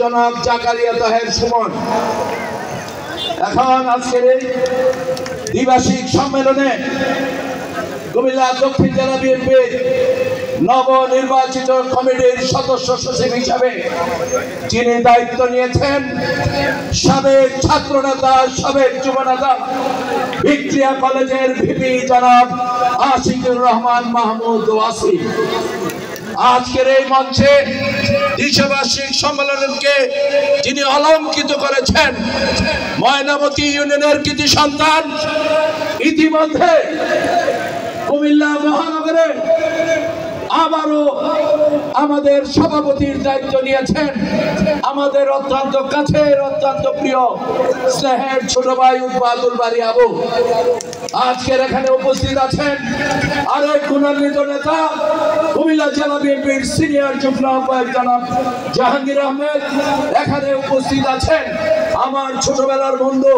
জনাব জাকারিয়া তাহের সুমন এখন আজকের এই দ্বিবার্ষিক সম্মেলনে কুমিল্লা দক্ষিণ জেলা বিএনপির নবনির্বাচিত কমিটির সদস্য সচিব হিসাবে যিনি দায়িত্ব নিয়েছেন সাবেক ছাত্রনেতা সাবেক যুবনেতা ভিক্টোরিয়া কলেজের ভিপি জনাব আশিকুর রহমান মাহমুদ ওয়াসিম আজকের এই মঞ্চে দ্বিবার্ষিক সম্মেলনকে যিনি অলঙ্কিত করেছেন ময়নামতি ইউনিয়নের কৃতি সন্তান ইতিমধ্যে কুমিল্লা মহানগরে আবারও আমাদের সভাপতির দায়িত্ব নিয়েছেন আমাদের অত্যন্ত কাছের অত্যন্ত প্রিয় স্নেহের ছোট ভাই উৎপাদুল বাড়ি আবু আজকের এখানে উপস্থিত আছেন আরেক গুণান্বিত নেতা কুমিল্লা জেলা বিএনপির সিনিয়র যুগ্ম আহ্বায়ক জনাব জাহাঙ্গীর আহমেদ এখানে উপস্থিত আছেন আমার ছোটবেলার বন্ধু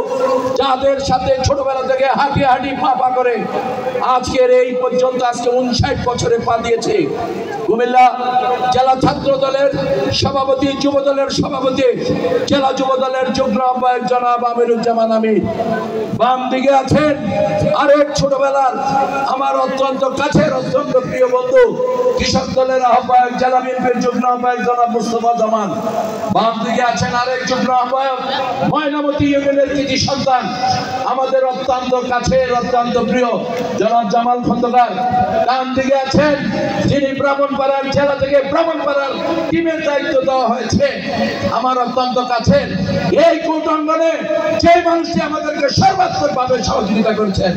যাদের সাথে ছোটবেলা থেকে হাঁটি হাঁটি পা করে আজকের এই পর্যন্ত আজকে 59 বছরে পা দিয়েছে কুমিল্লা জেলা ছাত্র দলের সভাপতি যুব দলের সভাপতি জেলা যুব দলের যুগ্ম আহ্বায়ক জনাব আমিরুজ্জামান আমির বাম দিকে আছেন আরেক ছোটবেলার আমার অত্যন্ত কাছের অত্যন্ত প্রিয় বন্ধু কৃষক দলের আহ্বায়ক জেলা বিএনপির যুগ্ম আহ্বায়ক জনাব মুস্তফা জামান বাম দিকে আছেন আরেক যুগ্ম আহ্বায়ক ময়নামতি ইউনিয়নের কৃতি সন্তান আমাদের অত্যন্ত কাছের অত্যন্ত প্রিয় জনাব জামাল খন্দকার ডান দিকে আছেন যিনি ব্রাহ্মণপাড়ার জেলা থেকে ব্রাহ্মণপাড়ার টিমের দায়িত্ব দেওয়া হয়েছে আমার অত্যন্ত কাছের এই কোর্ট অঙ্গনে যে মানুষটি আমাদেরকে সর্বাত্মকভাবে সহযোগিতা করেছেন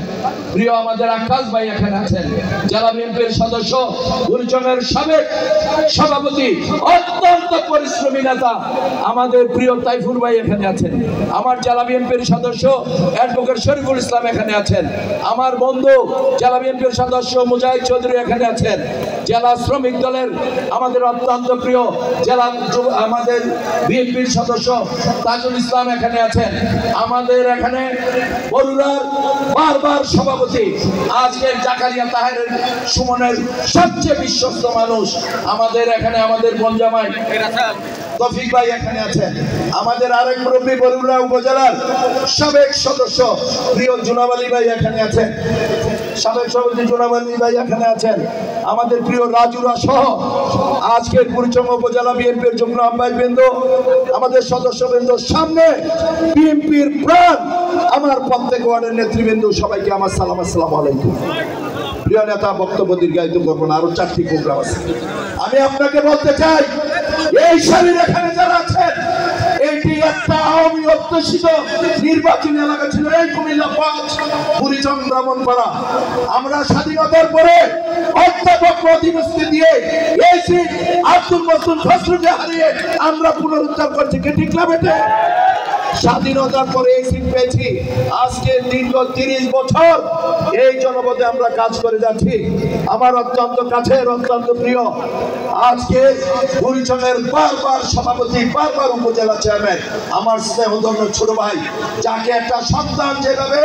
প্রিয় আমাদের আকাশ ভাই এখানে আছেন জেলা বিএনপির সদস্য গুরুজনের সাবেক সভাপতি অত্যন্ত পরিশ্রমী নেতা আমাদের প্রিয় তাইফুর ভাই এখানে আছেন আমার জেলা বিএনপির সদস্য অ্যাডভোকেট শরীফুল ইসলাম এখানে আছেন আমার বন্ধু জেলা বিএনপির সদস্য মুজাহিদ চৌধুরী এখানে আছেন জেলা শ্রমিক দলের আমাদের অত্যন্ত প্রিয় জেলা আমাদের বিএনপির সদস্য তাজুল ইসলাম এখানে আছেন আমাদের এখানে বরুড়ার বারবার সভাপতি আজকের জাকারিয়া তাহের সুমনের সবচেয়ে বিশ্বস্ত মানুষ আমাদের এখানে আমাদের বনজামাই তৌফিক ভাই এখানে আছেন আমাদের আরেক মুরব্বী বরুড়া উপজেলার সাবেক সদস্য প্রিয় জুনাব আলী ভাই এখানে আছেন সাবেক সভাপতি জুনাব আলী ভাই এখানে আছেন আমাদের প্রিয় রাজুরা সহ আজকের কুড়িচং উপজেলা বিএনপির যুগ্ম আহ্বায়কবৃন্দ আমাদের সদস্যবৃন্দ সামনে বিএনপির প্রাণ আমার প্রত্যেক ওয়ার্ডের নেতৃবৃন্দ সবাইকে আমার সালাম আসসালামু আলাইকুম প্রিয় নেতা বক্তব্য দীর্ঘায়িত করবো না আরো 4টি প্রোগ্রাম আছে আমি আপনাকে বলতে চাই এই সারির এখানে যারা আছেন এটি একটা আওয়ামী অধ্যুষিত নির্বাচনী এলাকা ছিল এই কুমিল্লা 5 কুড়িচং ব্রাহ্মণপাড়া আমরা স্বাধীনতার পরে অধ্যাপক অধিবস্তি দিয়ে এই সিট আব্দুল মসুদ ফসলকে হারিয়ে আমরা পুনরুদ্ধার করছি কে ঠিক না বেটে স্বাধীনতার পরে এই সিট পেয়েছি আজকে দীর্ঘ 30 বছর এই জনপদে আমরা কাজ করে যাচ্ছি আমার অত্যন্ত কাছের অত্যন্ত প্রিয় আজকে কুড়িচংয়ের বারবার সভাপতি বারবার উপজেলা চেয়ারম্যান আমার স্নেহধন্য ছোট ভাই যাকে একটা সন্তান যেভাবে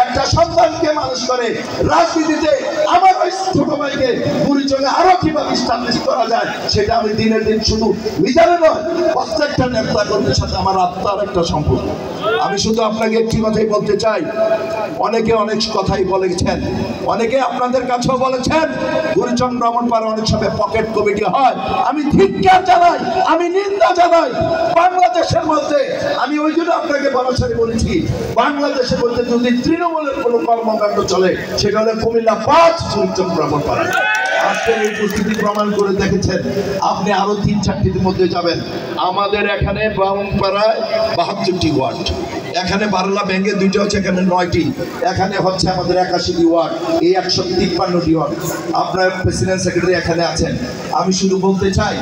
একটা সন্তানকে মানুষ করে রাজনীতিতে আমার ওই ছোট ভাইকে কুড়িচংয়ে আরো কিভাবে স্টাবলিশ করা যায় সেটা আমি দিনের দিন শুধু বিচারে নয় প্রত্যেকটা নেতা কর্মীর সাথে আমার আত্মার একটা সম্পর্ক আমি শুধু আপনাকে একটি কথাই বলতে চাই অনেকে অনেক কথাই বলেছেন অনেকে আপনাদের কাছেও বলেছেন কুড়িচং ব্রাহ্মণপাড়া অনেক সময় পকেট কমিটি হয় আমি ধিক্কার জানাই আমি নিন্দা জানাই বাংলাদেশের মধ্যে আমি ওই জন্য আপনাকে বলাসারি বলেছি বাংলাদেশের মধ্যে যদি তৃণমূলের কোনো কর্মকাণ্ড চলে সেটা হলে কুমিল্লা 5 কুড়িচং ব্রাহ্মণপাড়া আজকের এই উপস্থিতি প্রমাণ করে দেখেছেন আপনি আরো 3-4টির মধ্যে যাবেন আমাদের এখানে ব্রাহ্মণপাড়ায় 72টি ওয়ার্ড এখানে বারলা ব্যাঙ্গে 2টা হচ্ছে এখানে 9টি এখানে হচ্ছে আমাদের 81টি ওয়ার্ড এই 153টি ওয়ার্ড আপনার প্রেসিডেন্ট সেক্রেটারি এখানে আছেন আমি শুধু বলতে চাই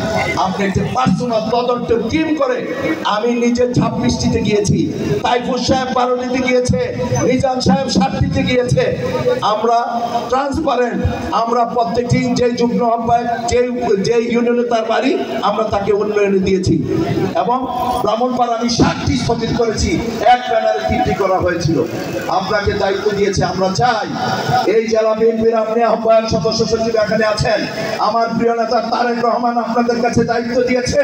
আপনি একটা পার্সোনাল তদন্ত টিম করে আমি নিজে 26টিতে গিয়েছি তাইফুর সাহেব 12টিতে গিয়েছে নিজাম সাহেব 7টিতে গিয়েছে আমরা ট্রান্সপারেন্ট আমরা প্রত্যেকটি যে যুগ্ম আহ্বায়ক যে ইউনিয়নে তার বাড়ি আমরা তাকে উন্নয়নে দিয়েছি এবং ব্রাহ্মণপাড়া আমি 7টি স্থগিত করেছি ব্যানারে 3টি করা হয়েছিল। আপনাকে দায়িত্ব দিয়েছে। আমরা চাই এই জেলা বিএনপির আপনি আহ্বায়ক সদস্য সচিব এখানে আছেন, আমার প্রিয় নেতা তারেক রহমান আপনাদের কাছে দায়িত্ব দিয়েছে,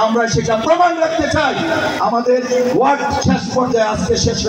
আমরা সেটা প্রমাণ রাখতে চাই। আমাদের ওয়ার্ড শেষ পর্যায়ে আজকে শেষ